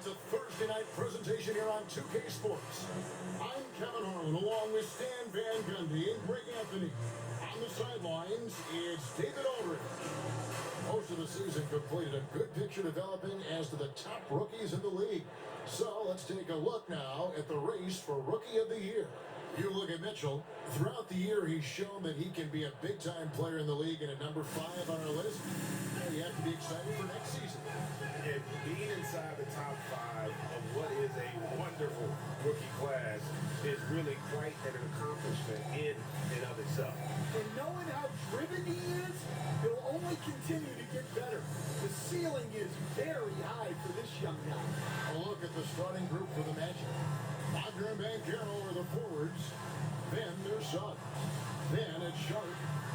It's a Thursday night presentation here on 2K Sports. I'm Kevin Harlan along with Stan Van Gundy and Greg Anthony. On the sidelines, it's David Aldridge. Most of the season completed, a good picture developing as to the top rookies in the league. So let's take a look now at the race for Rookie of the Year. You look at Mitchell. Throughout the year, he's shown that he can be a big-time player in the league and at number 5 on our list. You have to be excited for next season. And being inside the top 5 of what is a wonderful rookie class is really quite an accomplishment in and of itself. And knowing how driven he is, he'll only continue to get better. The ceiling is very high for this young guy. A look at the starting group for the Magic. Wagner and Banchero are the forwards. Then there's Suggs. Then it's Sharp.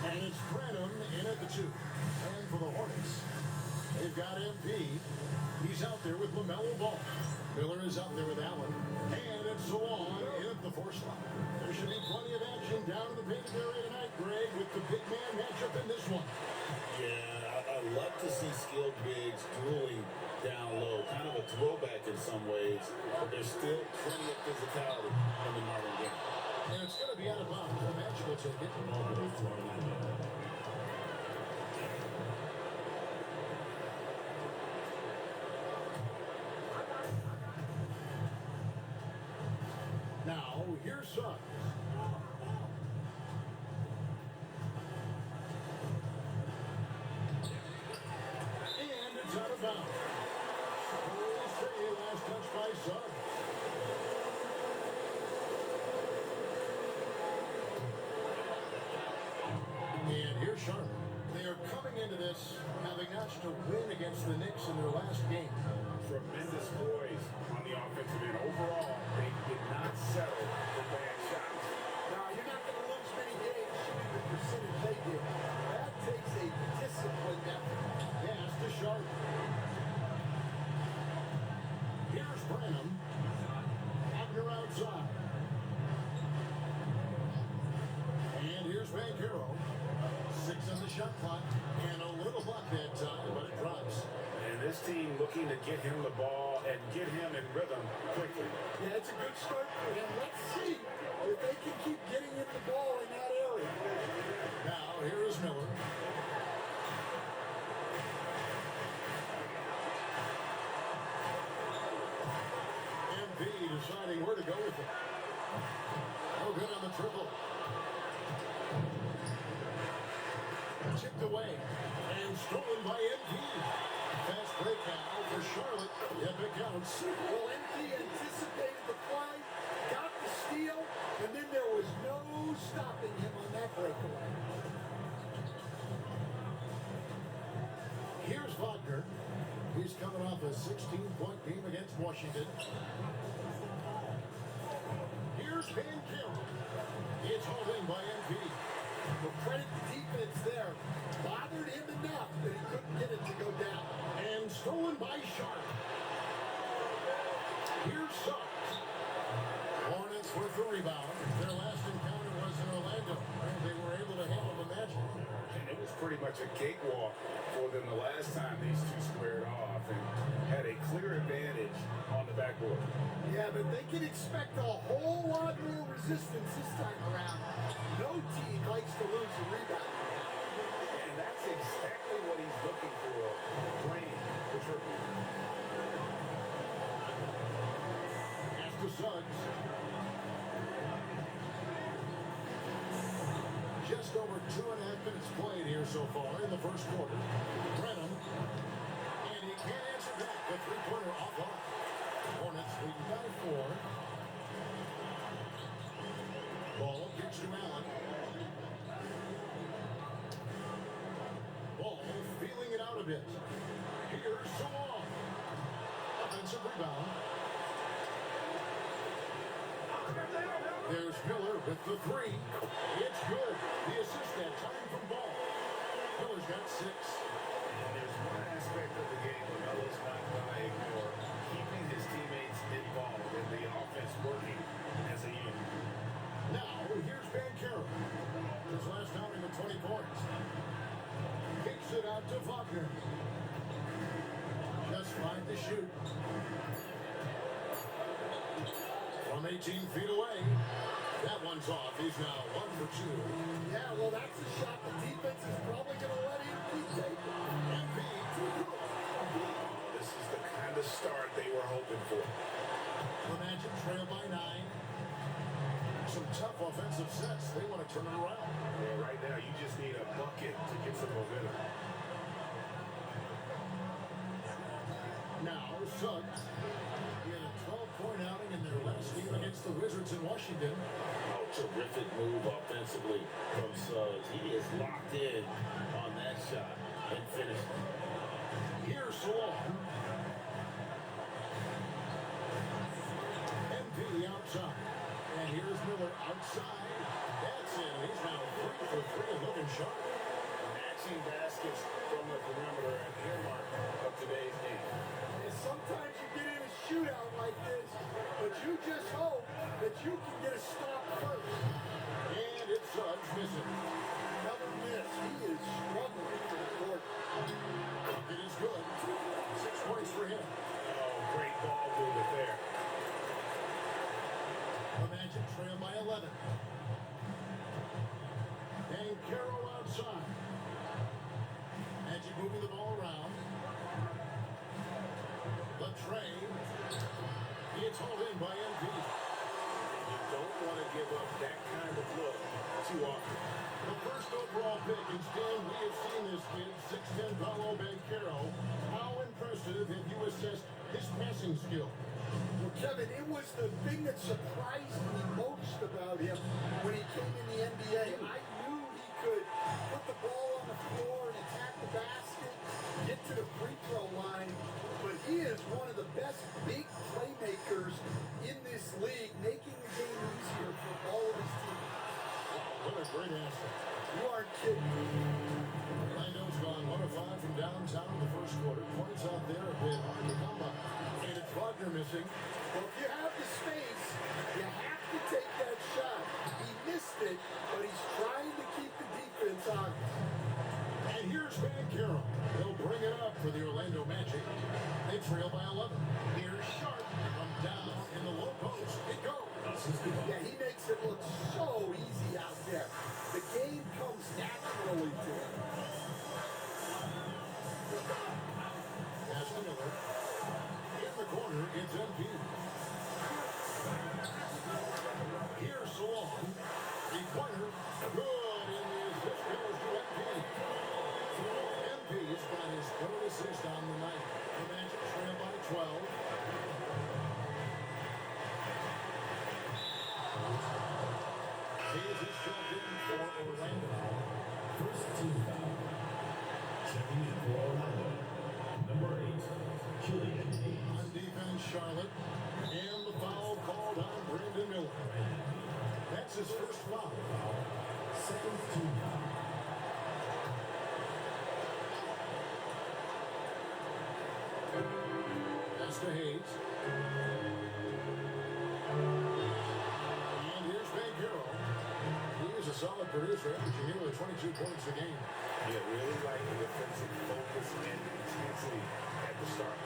And it's Branham in at the 2. And for the Hornets, they've got MP. He's out there with LaMelo Ball. Miller is out there with Allen. And it's Salon in at the 4 slot. There should be plenty of action down in the painted area tonight, Greg, with the big man matchup in this one. Yeah, I love to see skilled bigs dueling down low. Kind of a throwback in some ways, but there's still plenty of physicality in the modern game. And it's going to be out of bounds. The Magic will take it. Now, here's Suggs. And it's out of bounds. Last touch by Suggs. And here's Sharp. They are coming into this having notched a win against the Knicks in their last game. Tremendous poise on the offensive end. Overall, they did not settle for bad shots. Now, you're not going to lose many games shooting the percentage they did. That takes a disciplined effort. Pass to Sharp. Here's Branham. Wagner outside. And here's Banchero. 6 on the shot clock. And a little luck that time, but it drops. And this team looking to get him the ball and get him in rhythm quickly. Yeah, it's a good start for him. Let's see if they can keep getting him the ball in that area. Now, here is Miller. MP deciding where to go with it. No good on the triple. Chipped away and stolen by MP. Fast break now for Charlotte. Yep, it counts. Well, MP anticipated the play, got the steal, and then there was no stopping him on that breakaway. Here's Wagner. He's coming off a 16-point game against Washington. Here's Banchero. It's hauled in by MP. Well, credit the defense there. Bothered him enough that he couldn't get it to go down. And stolen by Sharp. Here's Suggs. Hornets with the rebound. Their last encounter was in Orlando. And they were able to handle the Magic. And it was pretty much a cakewalk for them the last time these two squared off and had a clear advantage on the backboard. Yeah, but they can expect a whole lot more resistance this time around. No team likes to lose a rebound. And that's exactly what he's looking for, playing the triple. Pass to Suggs. Just over 2.5 minutes played here so far in the first quarter. Branham. And he can't answer back. The three-pointer off off. Hornets leading by 4. Ball gets to Allen. Ball feeling it out a bit. Here's Salon. Offensive rebound. There's Miller with the 3. It's good. The assist that time from Ball. Miller's got 6. And there's one aspect of the game where Melo's not going to ignore, keeping his teammates involved and the offense working as a unit. Now, here's Banchero. His last outing with 20 points. Kicks it out to Wagner. Just 5 to shoot. From 18 feet away. That one's off. He's now 1 for 2. Yeah, well, that's a shot the defense is probably going to let him keep taking. MP. This is the kind of start they were hoping for. The Magic trail by 9. Some tough offensive sets. They want to turn it around. Yeah, right now you just need a bucket to get some momentum. Now, Suggs. He had a 12-point outing in their last game against the Wizards in Washington. Oh, terrific move offensively from Suggs. He is locked in on that shot and finished. Here's Salon. MP outside. And here's Miller outside. That's in. He's now 3 for 3 and looking sharp. Matching baskets from the perimeter and earmark of today's game. And sometimes you get in a shootout like this, but you just hope that you can get a stop first. And it's Suggs missing. Another miss. He is struggling to the court. It is good. 6 points for him. Oh, great ball movement there. The Magic trail by 11. And Carroll outside. Magic moving the ball around. Latrey. It's hauled in by MP. You don't want to give up that kind of look too often. The first overall pick, and Stan, we have seen this kid, 6'10" Paolo Banchero. How impressive have you assessed his passing skill? Well, Kevin, it was the thing that surprised me most about him when he came in the NBA. I knew he could put the ball on the floor and attack the basket, get to the free throw line, but he is one of the best big playmakers in this league, making the game easier for all of his teams. What a great answer. You aren't kidding. Orlando's gone 1 of 5 from downtown in the first quarter. Points out there have been hard to come by. And it's Wagner missing. Well, if you have the space, you have to take that shot. He missed it, but he's trying to keep the defense on. And here's Banchero. They'll bring it up for the Orlando Magic. They trail by 11. Here's Sharp from down in the low post. It goes. Yeah, he makes it look so easy out there. The game comes naturally to him. Pass to Miller. In the corner, it's MP. Here's Salon. The pointer. Good. And the assist goes to MP. MP's got his third assist on the night. The Magic trail by 12. Hayes is shoved in for Orlando. First team foul. Checking in for Orlando. Number 8, Killian Hayes. On defense, Charlotte. And the foul called on Brandon Miller. That's his first foul. Second team foul. Pass to Hayes. And here's Banchero. He is a solid producer, averaging nearly 22 points a game. Yeah, really like the defensive focus and intensity at the start.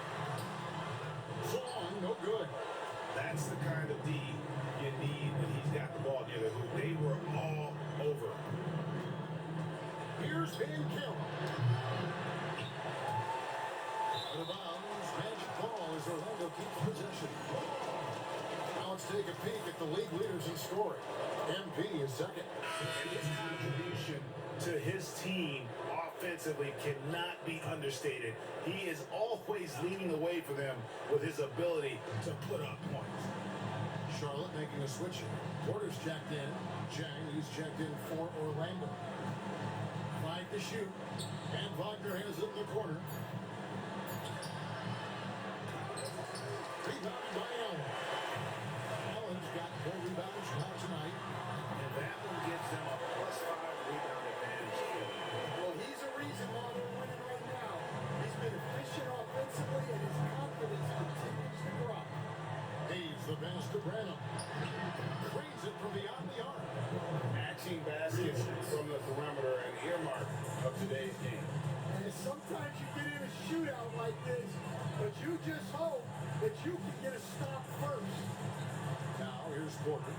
So long, no good. That's the kind of D you need when he's got the ball near the hoop. They were all over. Here's Banchero. Out of bounds, Magic ball as Orlando keeps possession. Now let's take a peek at the league leaders in scoring. MP is second. And his contribution to his team offensively cannot be understated. He is always leading the way for them with his ability to put up points. Charlotte making a switch. Porter's checked in. Chang, he's checked in for Orlando. 5 to shoot. And Wagner has it in the corner. Rebounded by Allen. Allen's got 4 rebounds now tonight. And that one gives them a +5 rebound advantage. Well, he's a reason why they're winning right now. He's been efficient offensively, and his confidence continues to grow. Hayes the pass to Branham. Cranes it from beyond the arc. Matching baskets from the perimeter and earmark of today's game. And as sometimes you get in a shootout like this, but you just hope that you can get a stop first. Now, here's Porter.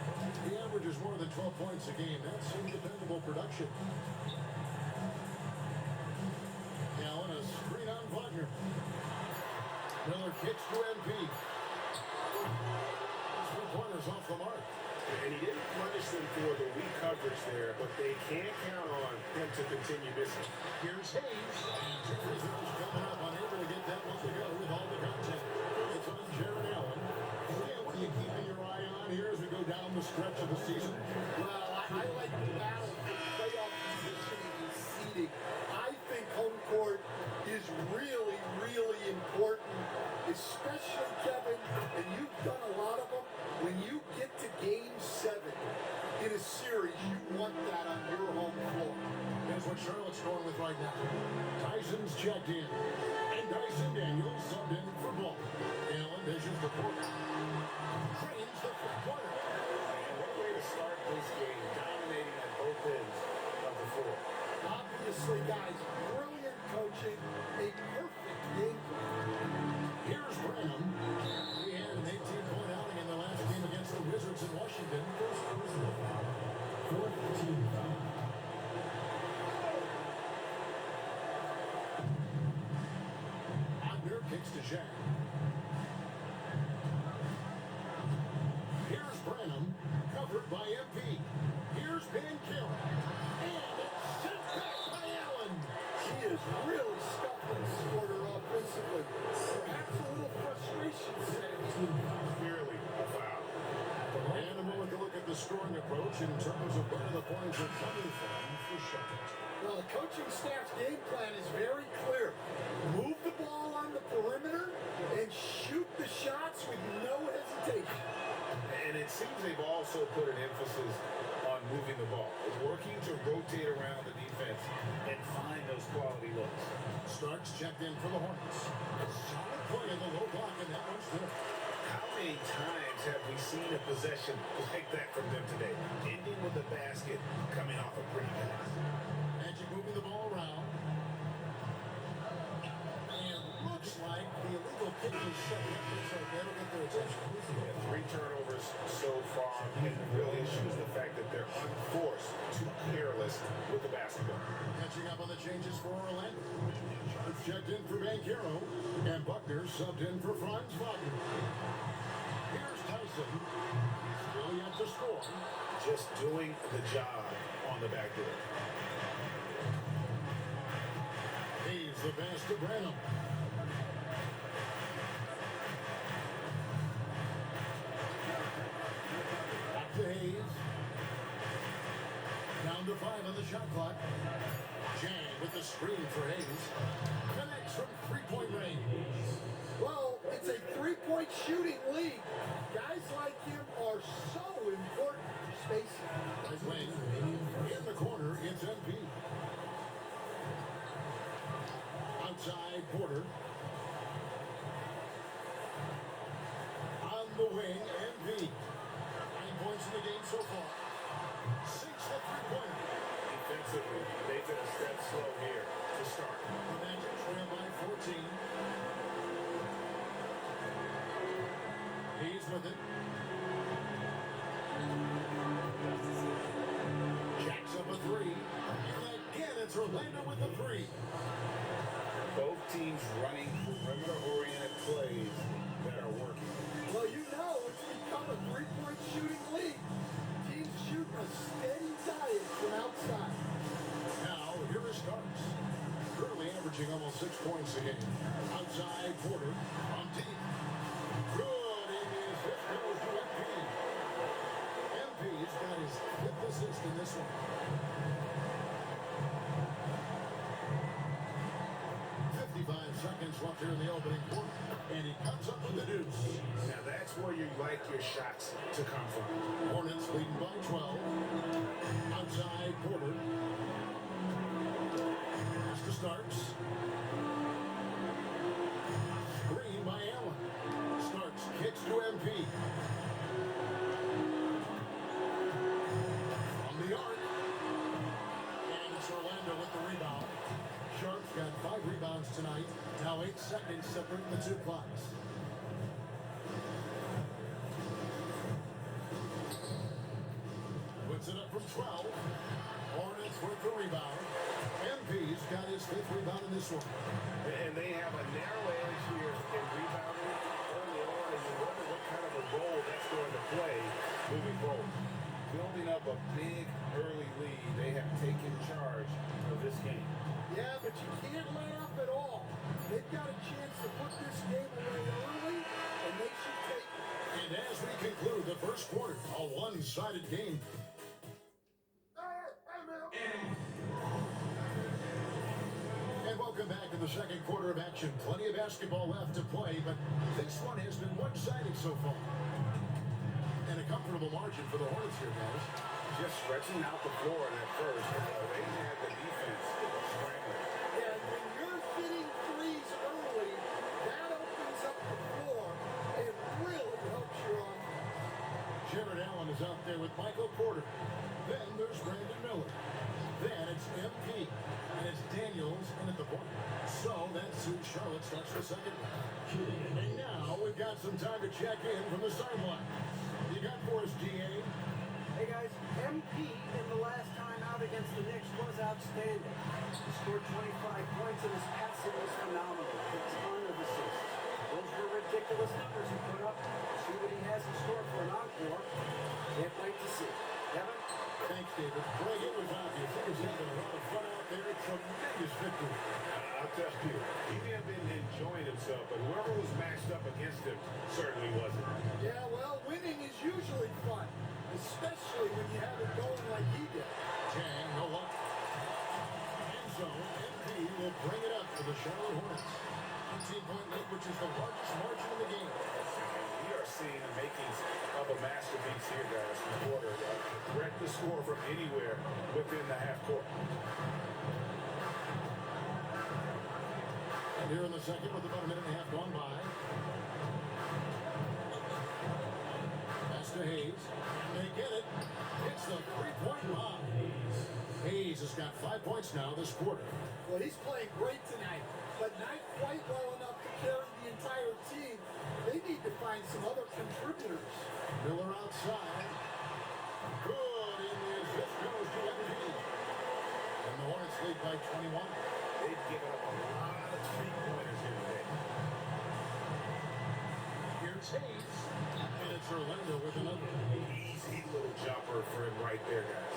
He averages more than 12 points a game. That's some dependable production. Allen, a screen on Wagner. Miller kicks to MP. Three-pointers off the mark. And he didn't punish them for the weak coverage there, but they can't count on him to continue missing. Here's Hayes. And two free throws coming up. Unable to get that one to go with all the contact. It's on Jared Allen. Yeah, what are you keeping your eye on here as we go down the stretch of the season? Well, I like the battle for playoff positioning and seeding. I think home court is really, really important, especially, Kevin, and you've done a lot of them. When you get to Game 7 in a series, you want that on your home floor. That's what Charlotte's going with right now. Tyson's checked in. And Dyson Daniels subbed in for Ball. Allen dishes the Porter. Trains the three-pointer. And what a way to start this game, dominating at both ends of the floor. Obviously, guys, brilliant coaching, a perfect game plan. Here's Branham. He had an 18-point outing in the last game against the Wizards in Washington. First personal foul. Fourth team foul. Wagner kicks to Shaq. Here's Branham, covered by MP. Here's Banchero. And it's sent back by Allen. He is really scuffling Porter offensively. Perhaps a little frustration setting in. Clearly a foul. And a moment to look at the scoring approach in terms of where the points are coming from for Charlotte. Well, the coaching staff's game plan is very clear. Move the ball on the perimeter and shoot the shots with no hesitation. And it seems they've also put an emphasis on moving the ball, working to rotate around the defense and find those quality looks. Starks checked in for the Hornets. A solid play in the low block, and that one's good. How many times have we seen a possession like that from them today? Ending with a basket, coming off a pretty pass. Magic moving the ball around. And looks like the illegal kick is set. Looks like that'll get their attention. Yeah, 3 turnovers so far, and the real issue is the fact that they're unforced, too careless with the basketball. Catching up on the changes for Orlando. It's checked in for Banchero, and Buckner subbed in for Franz Wagner. Here's Tyson. Still yet to score. Just doing the job on the back door. He's the pass to Branham. Back to Hayes. Down to 5 on the shot clock. Jang with the screen for Hayes. Connects from three-point range. Well, it's a three-point shooting league. Guys like him are so important for spacing. Right wing. In the corner, it's MP. Outside, Porter. On the wing, MP. 9 points in the game so far. Sinks the three-pointer. Defensively, they've been a step slow here to start. The Magic trail by 14. He's with it. Jacks up a 3. And again, it's Orlando with the 3. Both teams running perimeter-oriented plays that are working. Well, you know it's become a three-point shooting league. Teams shooting a steady diet from outside. Now, here is Starks. Currently averaging almost 6 points a game. Outside, Porter on deep. Good, and his hit goes to MP. MP's got his 5th assist in this one. 55 seconds left here in the opening quarter, and he cuts up with the deuce. Now that's where you like your shots to come from. Hornets leading by 12. Outside, Porter. Pass to Starks. Screen by Allen. Starks kicks to MP. From the arc. And it's Orlando with the rebound. Sharp's got 5 rebounds. points tonight. Now 8 seconds separate the two clocks. Puts it up from 12. Hornets with the rebound. MP's got his 5th rebound in this one. And they have a narrow edge here in rebounding early on, and you wonder what kind of a role that's going to play moving forward. Building up a big early lead, they have taken charge of this game. Yeah, but you can't let up at all. They've got a chance to put this game away early, and they should take it. And as we conclude the first quarter, a one-sided game. And welcome back to the second quarter of action. Plenty of basketball left to play, but this one has been one-sided so far. And a comfortable margin for the Hornets here, guys. Just stretching out the floor at first. They had the defense scrambling. And when you're hitting threes early, that opens up the floor and really helps your offense. Jared Allen is out there with Michael Porter. Then there's Brandon Miller. Then it's MP. And it's Daniels in at the point. So that's who Charlotte starts the second. And now we've got some time to check in from the sideline. You got for us, GA. Hey guys, MP in the last time out against the Knicks was outstanding. He scored 25 points and his passing was phenomenal. A ton of assists. Those were ridiculous numbers he put up. See what he has in store for an encore. Can't wait to see. Kevin? Thanks, David. Greg, it was obvious. He was having a lot of fun out there. Tremendous victory. I'll tell you, he may have been enjoying himself, but whoever was matched up against him certainly wasn't. Yeah, well, winning is usually fun, especially when you have it going like he did. Chang, no luck. And so, MP will bring it up for the Charlotte Hornets. 18-point lead, which is the largest margin in the game. We are seeing the makings of a masterpiece here, guys, from Porter. Threat to score from anywhere within the half court. And here in the second with about a minute and a half gone by. Pass to Hayes. They get it. It's the three-point bomb. Hayes has got 5 points now this quarter. Well, he's playing great tonight, but not quite well enough to carry the entire team. They need to find some other contributors. Miller outside. Good. In the assist goes to MP. And the Hornets lead by 21. They've given up a lot of three-pointers here today. Here's Hayes. And it's Orlando with another. Easy little jumper for him right there, guys.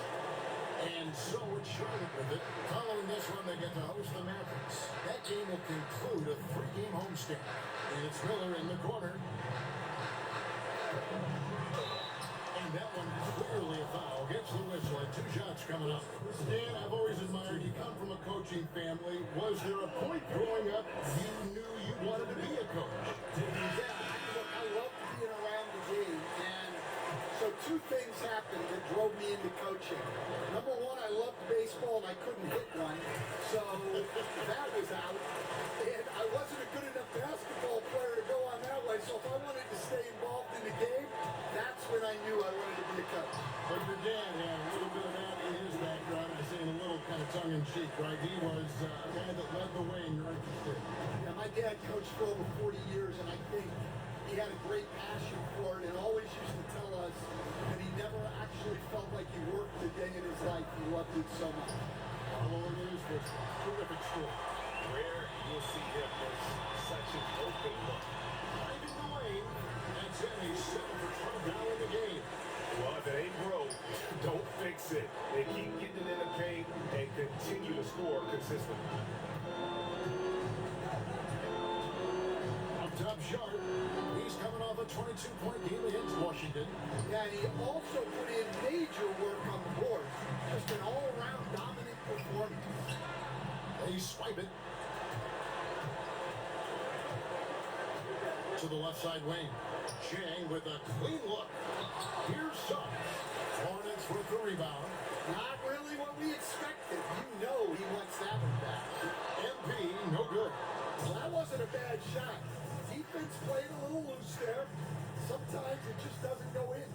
And so it's Charlotte with it. Following this one, they get to host the Mavericks. That game will conclude a 3-game homestand. And it's Miller in the corner. And that one clearly a foul. Gets the whistle and 2 shots coming up. Dan, I've always admired you come from a coaching family. Was there a point growing up you knew you wanted to be a coach? Yeah, I love being around the game, and so 2 things happened that drove me into coaching. Number one, I loved baseball and I couldn't hit one, so that was out. And I wasn't a good enough basketball player to go on that way, so if I wanted to stay involved in the game, that's when I knew I wanted to be a coach. But your dad had a little bit of that in his background. I say in a little kind of tongue-in-cheek, right? He was a guy that led the way and you're interested. Yeah, my dad coached for over 40 years, and I think he had a great passion for it and always used to tell us that he never actually felt like he worked a day in his life. He loved it so much. Following is this terrific story. Rare you'll see him with such an open look. Ivan Dwayne, that's it. He's 7 for 12 now in the game. Well, if it ain't broke, don't fix it. They keep getting it in the paint and continue to score consistently. Up top, Sharp. He's coming off a 22-point game against Washington. Yeah, and he also put in major work on the board. Just an all-around dominant performance. They swipe it to the left side wing. Chang with a clean look. Here's Suggs. Hornets with the rebound. Not really what we expected. You know he wants that one back. MP, no good. Well, that wasn't a bad shot. Defense played a little loose there. Sometimes it just doesn't go in.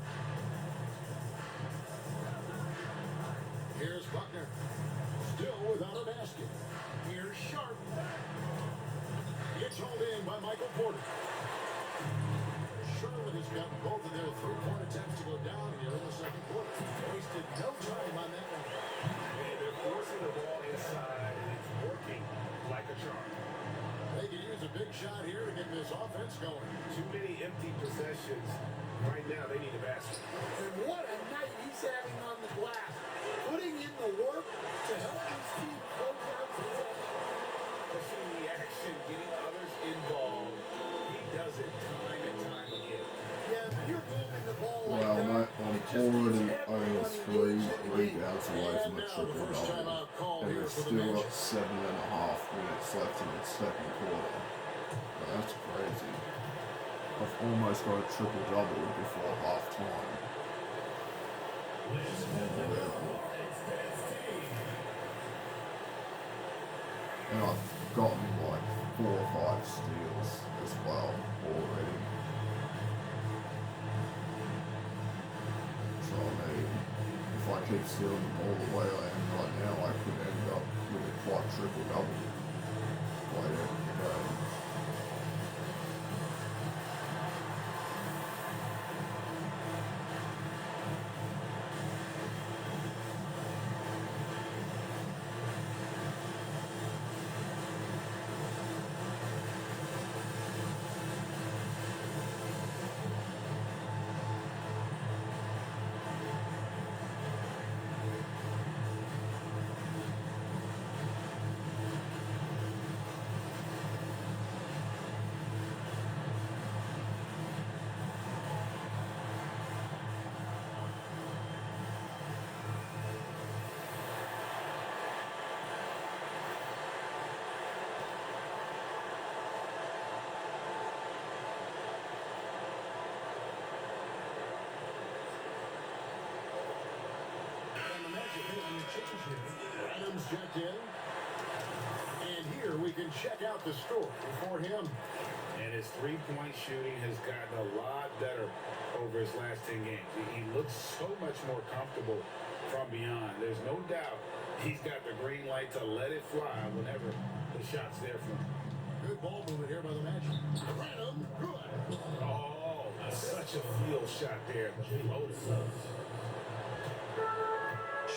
Here's Buckner. Still without a basket. Here's Sharp. It's hauled in by Michael Porter. Charlotte has got both of their three-point attempts to go down here in the second quarter. Wasted no time on that one. And they're forcing the ball inside, and it's working like a charm. They can use a big shot here to get this offense going. Too many empty possessions. Right now, they need a basket. And what a night he's having on the glass. Putting in the work to help his team close out the game. Pushing the action, getting others involved. He does it time and time again. Yeah, if you're moving the ball like Well, that, mate, I'm it just gives already everyone only engaged in the 3 game. rebounds away from a And now the triple first double, timeout call and here it's for the still Magic. got 7.5 minutes left in the second quarter. But that's crazy. I've almost got a triple double before half time. It's unbelievable. And I've gotten like 4 or 5 steals as well already. So I mean, if I keep stealing the ball the way I am right now, I could end up with a quite triple double by the end of the game. And the Magic making a change here. Adams checked in. And here we can check out the score for him. And his three-point shooting has gotten a lot better over his last 10 games. He looks so much more comfortable from beyond. There's no doubt he's got the green light to let it fly whenever the shot's there for him. Good ball movement here by the Magic. Random, good. Oh, such a field shot there. Loaded.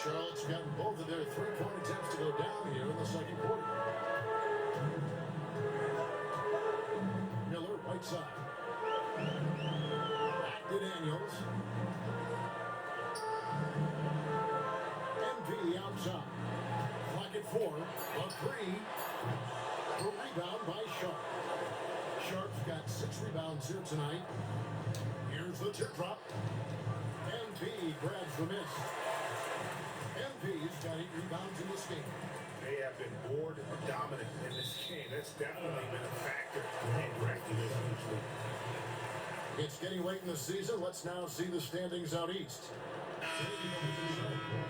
Charlotte's gotten both of their three-point attempts to go down here in the second quarter. Miller, right side. Back to Daniels. MP outside. Clock at 4. A 3. A rebound by Sharp. Sharp's got 6 rebounds here tonight. Here's the tip drop. MP grabs the miss. MP's got 8 rebounds in this game. They have been board dominant in this game. That's definitely been a factor in cracking this usually. It's getting late in the season. Let's now see the standings out east.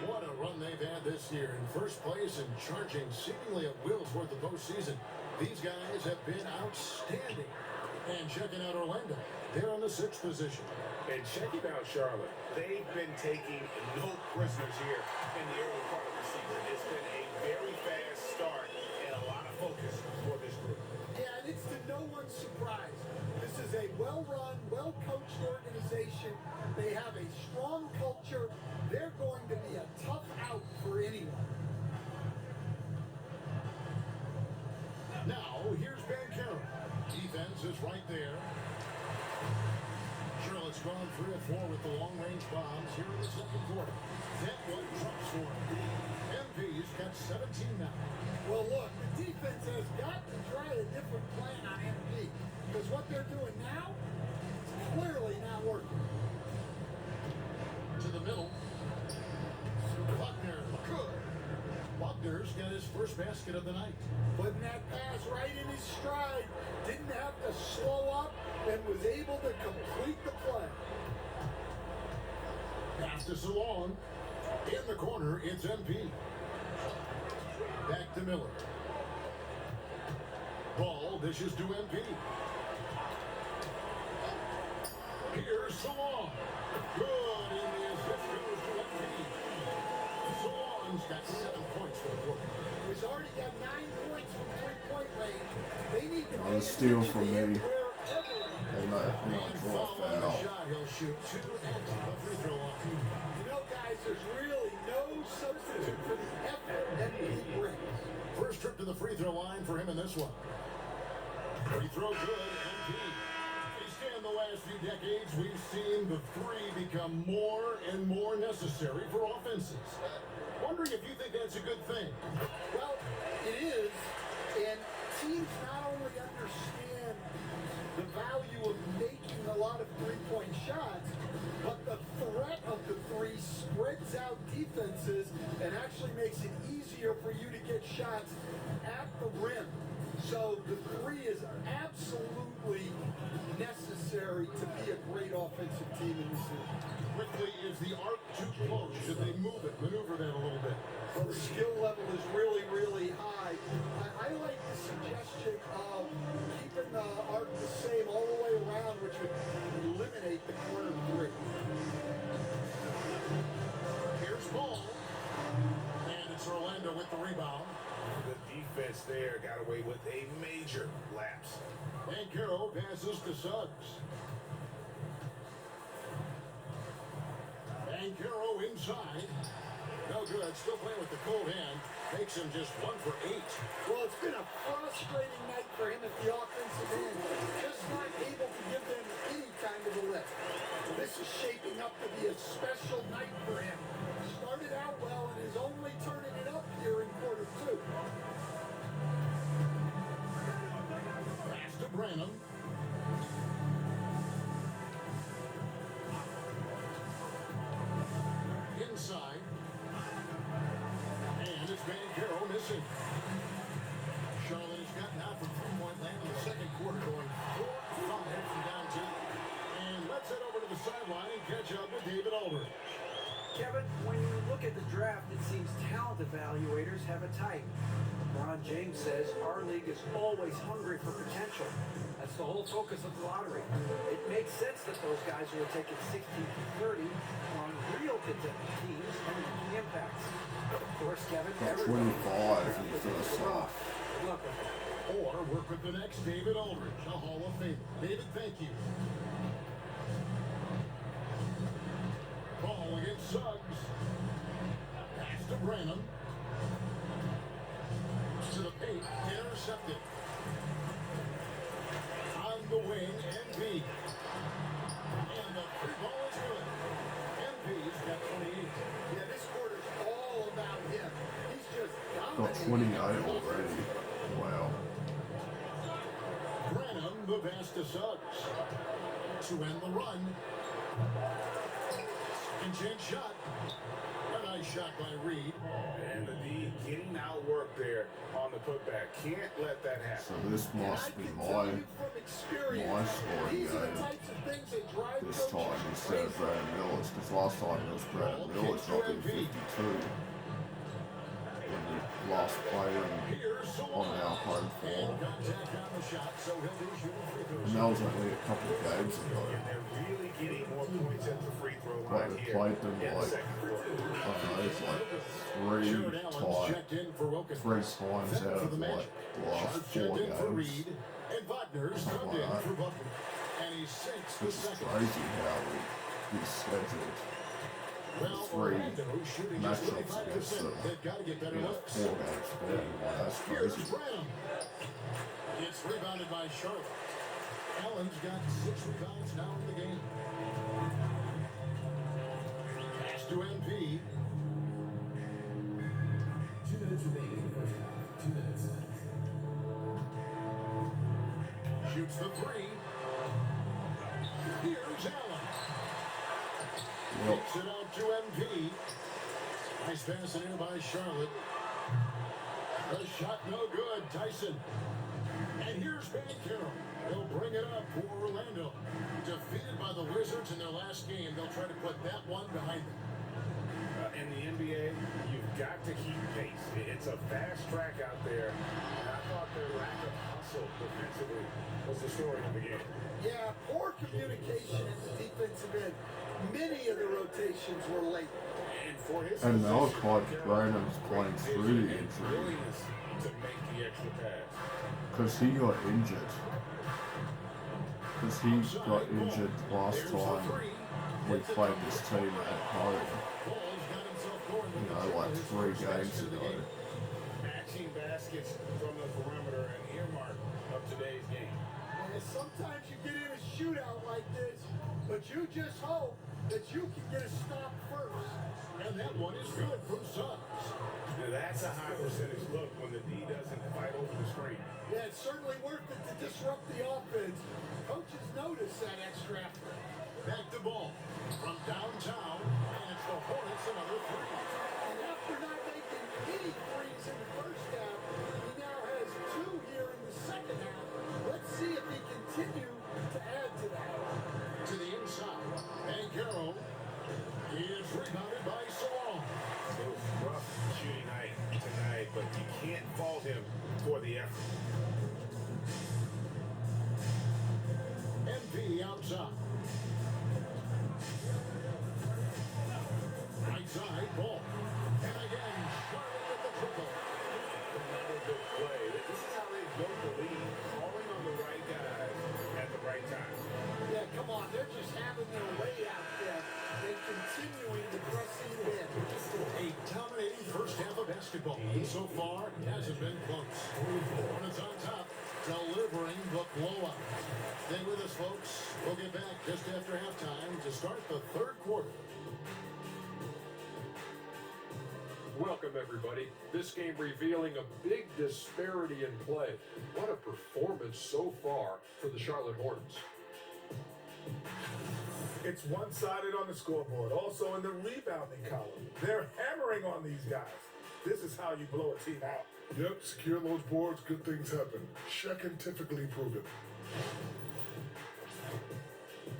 What a run they've had this year. In first place and charging seemingly at will toward the postseason. These guys have been outstanding. And checking out Orlando. They're on the 6th position. And checking out Charlotte, they've been taking no prisoners here in the early part of the season. It's been a very fast start and a lot of focus for this group. Yeah, and it's to no one's surprise. This is a well-run, well-coached organization. They have a strong culture. They're going to be a tough out for anyone. Now, here's Banchero. Defense is right there. Charlotte's gone 3 of 4 with the long-range bombs here in the second quarter. That one drops for him. MP's got 17 now. Well, look, the defense has got to try a different plan on MP because what they're doing now is clearly not working. To the middle. Buckner, good. Buckner's got his first basket of the night. Putting that pass right in his stride, didn't have to slow up, and was able to complete the play. Pass to Salon. In the corner, it's MP. Back to Miller. Ball dishes to MP. Here's Salon. Good in the assist goes to MP. Salon Allen's got 7 points for the quarter. He's already got 9 points from three-point range. They need to Another pay steal attention from to him me. wherever he And that And draw foul on the foul. shot. He'll shoot 2 at the free throw line. You know, guys, there's really no substitute for the effort that he brings. First trip to the free throw line for him in this one. Free throw good, MP. They say in the last few decades, we've seen the three become more and more necessary for offenses. Wondering if you think that's a good thing. Well, it is, and teams not only understand the value of making a lot of three-point shots, but the threat of the three spreads out defenses and actually makes it easier for you to get shots at the rim. So the three is absolutely necessary to be a great offensive team in this league. Quickly, is the arc too close? Should they move it, maneuver that a little bit? Well, the skill level is really, really high. I like the suggestion of keeping the arc the same all the way around, which would eliminate the corner three. Here's ball. And it's Orlando with the rebound. The defense there got away with a major lapse. Banchero passes to Suggs. Banchero inside. No good. Still playing with the cold hand. Makes him just 1 for 8. Well, it's been a frustrating night for him at the offensive end. Just not able to give them any kind of a lift. This is shaping up to be a special night for him. Started out well and is only turning it up here in quarter 2. Pass to Branham. Inside. And it's Banchero missing. Charlotte has gotten out from three-point land in the second quarter, going 4-5 from downtown. And let's head over to the sideline and catch up with David Aldridge. Kevin, when you look at the draft, it seems talent evaluators have a type. LeBron James says our league is always hungry for potential. That's the whole focus of the lottery. It makes sense that those guys who are taking 16 to 30 on real contending teams and making impacts. Of course, Kevin, Got everybody 25 in the first half. Look at that. Or work with the next David Aldridge, a Hall of Famer. David, thank you. Ball against Suggs. Pass to Branham. To the paint, intercepted. On the wing, NB. And the free ball is good. NB's got 28. Yeah, this quarter's all about him. He's just Got dominating. 28 already. Wow. Branham, the pass to Suggs. To end the run. And chance shot. A nice shot by Reed. And the D getting outworked there on the putback. Can't let that So happen. this And I must be can my tell you from experience, scoring these are the game types of things that drive this time coaches instead of crazy. Brad Miller's, because last time it was Brad Miller's dropping 52 when the last player Here's on our home and floor. contact on the shot, so he'll be shooting free And throws. that was only a couple of games ago. And they're really getting more points at the free throw Like line we here. played them in the like, second quarter. I don't know, it's like Jared Allen's checked in for Wilkins. three times Set out for of the like Magic. the last Sharp 4 checked in for games. Reed. And Wagner's subbed in for Butler. And he sinks the Which is second. crazy how we scheduled Well, three Orlando shooting just matchups against 35%. them. They've got to get better looks. 4 games ago. That's Here's crazy. Branham. It's rebounded by Charlotte. Allen's got 6 rebounds now in the game. Pass to MP. 2 minutes remaining in the first half. 2 minutes. Shoots the three. Here's Allen. Yep. Kicks it out to MP. Nice pass in here by Charlotte. The shot no good. Tyson. And here's Banchero. They'll bring it up for Orlando. Defeated by the Wizards in their last game. They'll try to put that one behind them. In the NBA, you've got to keep pace. It's a fast track out there. And I thought their lack of hustle defensively was the story of the game. Yeah, poor communication at the defensive end. Many of the rotations were late. And for his And now position, Clyde Carroll, Brandon's playing great through the vision and injury brilliance to make the extra pass. because he got injured. Because he got injured last time we played this team at home. You know, like 3 games ago. Matching baskets from the perimeter, an earmark of today's game. And sometimes you get in a shootout like this, but you just hope that you can get a stop first. And that one is good from Suggs. Now that's a high percentage look when the D doesn't fight over the screen. Yeah, it's certainly worth it to disrupt the offense. Coaches notice that extra effort. Back the ball from downtown, and it's the Hornets another 3. And after not making any threes in the first half, he now has 2 here in the second half. Let's see if he continue to add to that. To the inside, and Carroll is rebounded by Salon. It was rough shooting night tonight, but you can't fault him for the effort. MP outside. Right side ball. And again, Charlotte with the triple. Another good play. This is how they built the lead, calling on the right guys at the right time. Yeah, come on, they're just having their way out there and continuing to press it in. A dominating first half of basketball. And so far, it hasn't been close. Hornets on top, delivering the blowout. Stay with us, folks. We'll get back just after halftime to start the third quarter. Welcome, everybody. This game revealing a big disparity in play. What a performance so far for the Charlotte Hornets. It's one-sided on the scoreboard. Also in the rebounding column. They're hammering on these guys. This is how you blow a team out. Yep, secure those boards, good things happen. Scientifically proven.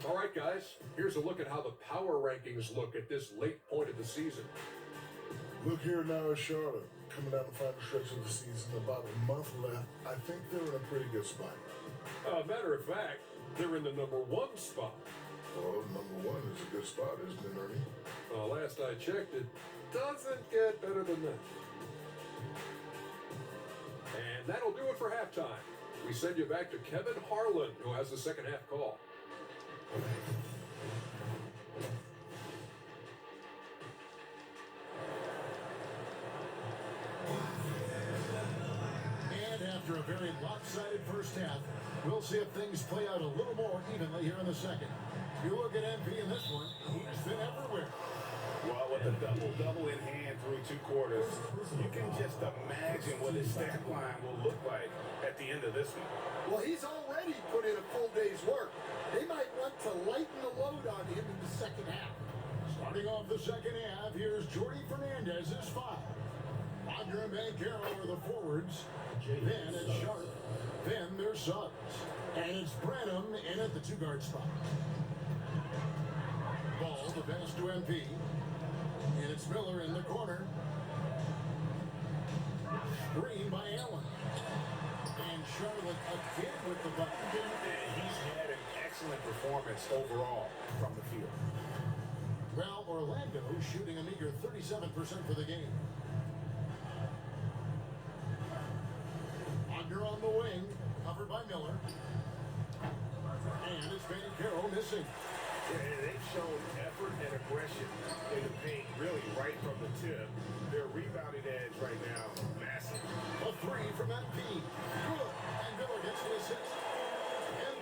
All right, guys, here's a look at how the power rankings look at this late point of the season. Look here now at Charlotte. Coming down the final stretch of the season, about a month left. I think they're in a pretty good spot. Matter of fact, they're in the #1 spot. Well, #1 is a good spot, isn't it, Ernie? Last I checked, it doesn't get better than that. And that'll do it for halftime. We send you back to Kevin Harlan, who has the second half call. And after a very lopsided first half, we'll see if things play out a little more evenly here in the second. You look at MP in this one, he's been everywhere. Well, with a double-double in hand through 2 quarters, you can just imagine what his stat line will look like at the end of this one. Well, he's already put in a full day's work. They might want to lighten the load on him in the second half. Starting off the second half, here's Jordy Fernandez's 5. Wagner and Banchero are the forwards. Then it's Sharp. Then there's Suggs. And it's Branham in at the 2-guard spot. Ball, the pass to MP. And it's Miller in the corner. Screen by Allen. And Charlotte again with the button. And he's had an excellent performance overall from the field. Well, Orlando shooting a meager 37% for the game. Wagner on the wing, covered by Miller. And it's Banchero missing. Yeah, they've shown effort and aggression in the paint, really right from the tip. Their rebounding edge right now, massive. A 3 from MP. Good. And Miller gets the assist.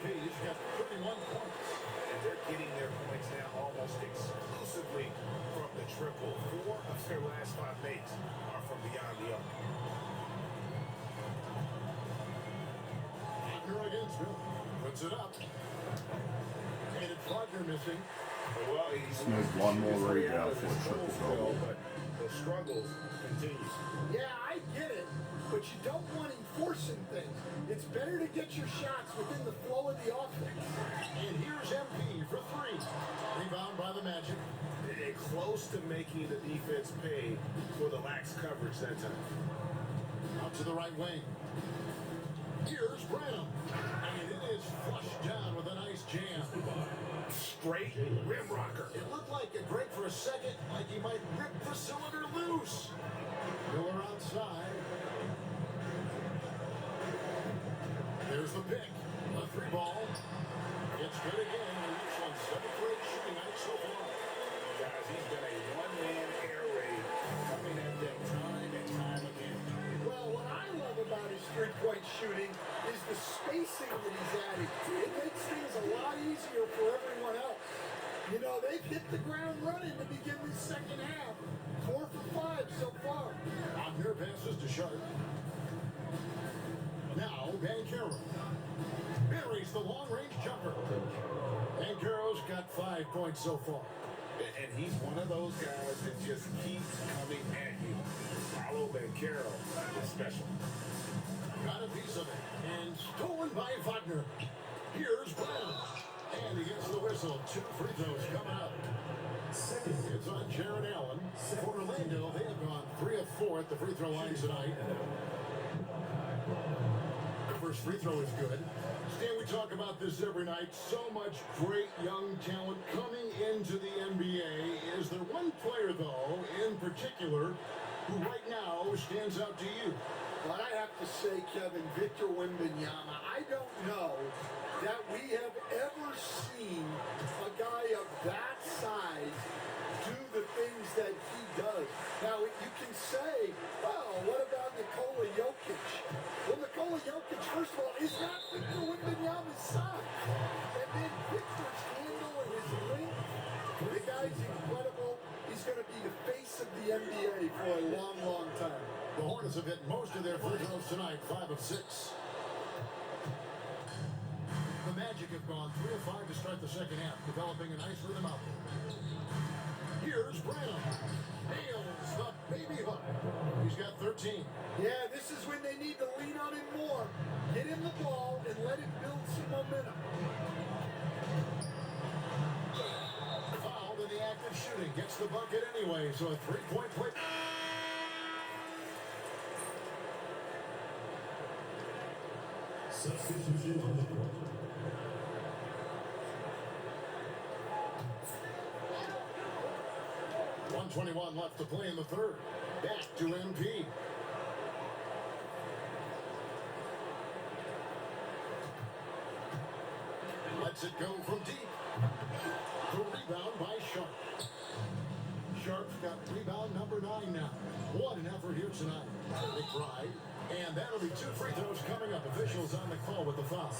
MP's got 31 points. And they're getting their points now almost exclusively from the triple. 4 of their last 5 makes are from beyond the arc. Wagner against Miller. Puts it up. And it's Wagner missing. Well, he's There's one more rebound for a triple-double. but the struggles continue. Yeah, I get it, but you don't want him forcing things. It's better to get your shots within the flow of the offense. And here's MP for 3. Rebound by the Magic. They're close to making the defense pay for the lax coverage that time. Out to the right wing. Here's Branham. And it is flushed down with a nice jam. Straight rim rocker. It looked like a break for a second, like he might rip the cylinder loose. Miller outside. There's the pick. A 3-ball. It's good again. The next one, 7 for 8 shooting night so far. Guys, he's been a one-man air raid coming at them time and time again. Well, what I love about his three-point shooting is the spacing that he's adding. It makes things a lot easier for everyone else. You know, they've hit the ground running to begin this second half. 4 for 5 so far. On their passes to Sharp. Now, Banchero. Buries the long-range jumper. Banchero's got 5 points so far. And he's one of those guys that just keeps coming at you. Paolo Banchero is special. Got a piece of it. And stolen by Wagner. Here's Brown. And he gets the whistle. 2 free throws coming up. It's on Jaron Allen. For Orlando, they have gone 3 of 4 at the free throw line tonight. The first free throw is good. Stan, we talk about this every night. So much great young talent coming into the NBA. Is there one player, though, in particular, who right now stands out to you? But I have to say, Kevin, Victor Wembanyama, I don't know that we have ever seen a guy of that size do the things that he does. Now, you can say, well, what about Nikola Jokic? Well, Nikola Jokic, first of all, is not Victor Wembanyama's size. And then Victor's handle and his length, the guy's incredible. He's going to be the face of the NBA for a long, long time. The Hornets have hit most of their free throws tonight, 5 of 6. The Magic have gone 3 of 5 to start the second half, developing a nice rhythm out there. Here's Branham. Nails the baby hook. He's got 13. Yeah, this is when they need to lean on him more. Get him the ball and let him build some momentum. Fouled in the act of shooting. Gets the bucket anyway, so a 3-point play. Substitution on the court. .121 left to play in the third. Back to MP. Lets it go from deep. The rebound by Sharp. Sharp's got rebound number 9 now. What an effort here tonight. They tried. And that'll be 2 free throws coming up. Officials on the call with the foul.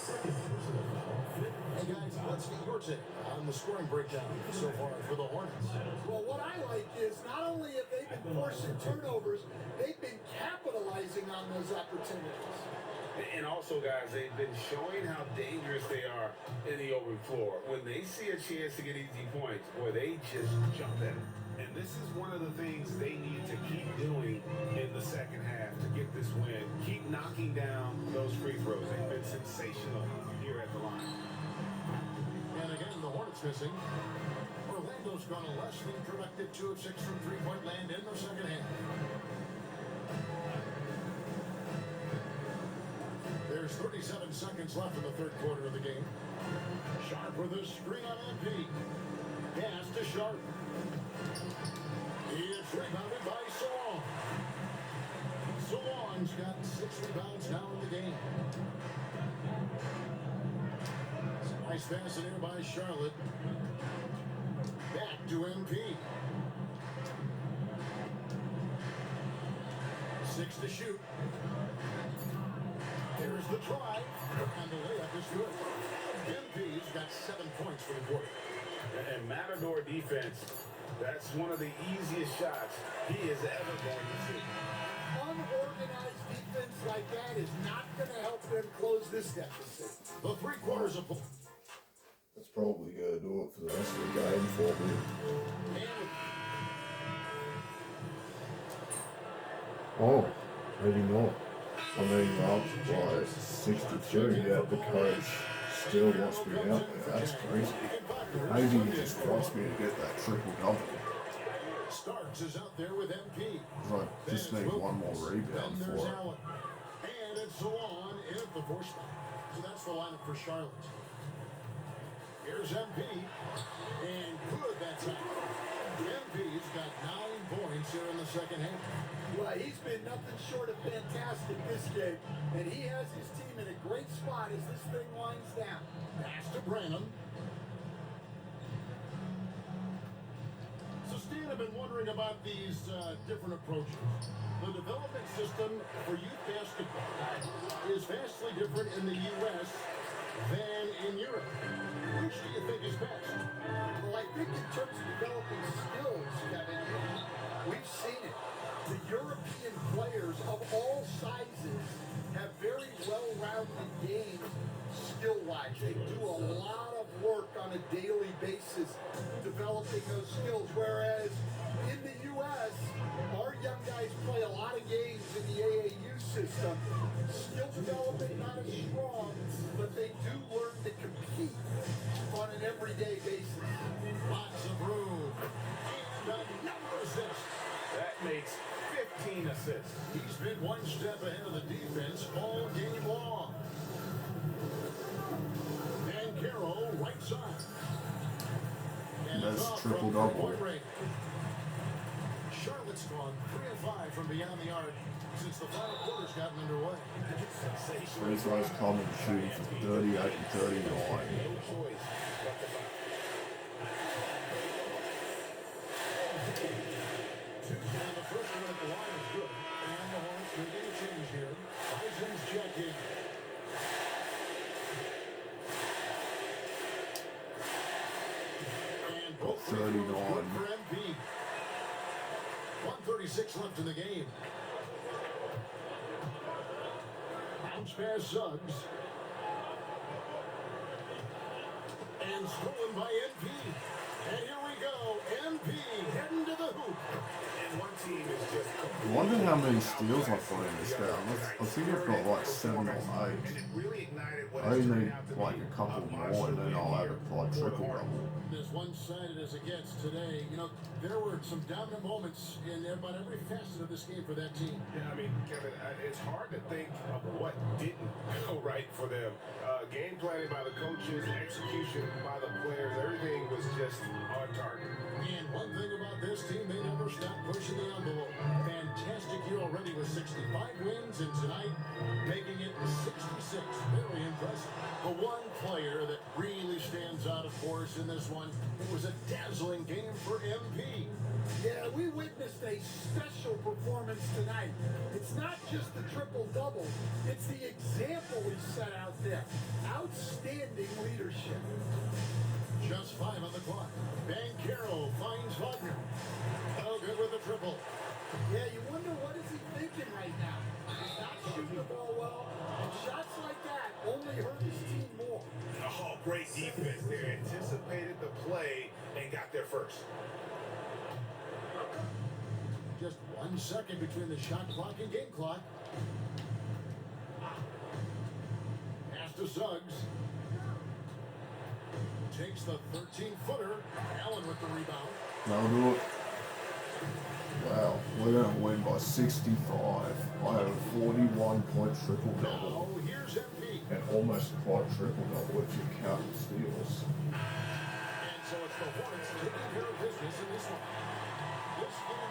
Hey guys, let's get your take on the scoring breakdown so far for the Hornets. Well, what I like is not only have they been forcing turnovers, they've been capitalizing on those opportunities. And also, guys, they've been showing how dangerous they are in the open floor. When they see a chance to get easy points, boy, they just jump at them. And this is one of the things they need to keep doing in the second half to get this win. Keep knocking down those free throws. They've been sensational here at the line. And again, the Hornets missing. Orlando's gone a less than productive 2 of 6 from three-point land in the second half. There's 37 seconds left in the third quarter of the game. Sharp with a screen on MP. Pass to Sharp. He is rebounded by Solon. Solon's got 6 rebounds now in the game. Nice pass in here by Charlotte. Back to MP. 6 to shoot. There's the try. And the layup is good. MP's got 7 points for the quarter. And Matador defense, that's one of the easiest shots he is ever going to see. Unorganized defense like that is not going to help them close this deficit. The 3 quarters of That's probably going to do it for the rest of the game for me. Oh, maybe not. I mean, up by 62, yet the coach still wants me out there. That's crazy. Maybe he just wants me to get that triple-double. Starks is out there with MP. I just need one more rebound for it. And and so on in at the 4 spot. So that's the lineup for Charlotte. Here's MP, and good that time. MP's got 9 points here in the second half. Well, he's been nothing short of fantastic this game, and he has his team in a great spot as this thing winds down. Pass to Branham. So Stan, I've been wondering about these different approaches. The development system for youth basketball is vastly different in the U.S. than in Europe. Which do you think is best? Well, I think in terms of developing skills, Kevin, we've seen it. The European players of all sizes have very well-rounded games skill-wise. They do a lot of work on a daily basis developing those skills, whereas in the U.S., our young guys play a lot of games in the AAU system. Skill development not as strong, but they do learn to compete on an everyday basis. Lots of room. And another assist. That makes 15 assists. He's been one step ahead of the defense all game long. And Carroll, right side. And That's it's off triple from double. point range. Charlotte's gone 3 of 5 from beyond the arc since the final quarter's gotten underway. These guys come and shooting for 38 and 39. No choice but to foul. 2 down. The first one at the line is good. And the Hornets making a change here. Bison's checking. And both free throws 39. good for MP. 1:36 left in the game. Bounce pass Suggs. And stolen by MP. And here we go. MP heading to the hoop. And one team is just I wonder how many steals I've got in this game. I think I've got like 7 or 8. and it really ignited what I has only turned need out to like be a couple a more and then I'll have it like for the triple Hornets. double. As one-sided as it gets today, you know, there were some dominant moments in about every facet of this game for that team. Yeah, I mean, Kevin, it's hard to think of what didn't go right for them. Game planning by the coaches, execution by the players, everything was just on target. And one thing about this team, they never stop pushing the envelope. Fantastic year already with 65 wins, and tonight making it 66. Very impressive. The one player that really stands out, of course, in this one, it was a dazzling game for MP. Yeah, we witnessed a special performance tonight. It's not just the triple-double, it's the example he set out there. Outstanding leadership. Just 5 on the clock. Banchero finds Wagner. Oh, good with the triple. Yeah, you wonder what is he thinking right now. He's not shooting the ball well, and shots like that only hurt his team more. Oh, great defense there. Anticipated the play and got there first. Just 1 second between the shot clock and game clock. Pass to Suggs. Takes the 13-footer. Allen with the rebound. That'll do it. Wow, we're going to win by 65. I have a 41-point triple-double Now, here's MP. and almost quite triple-double if you count the steals. And so it's the Hornets taking care of business in this one. This game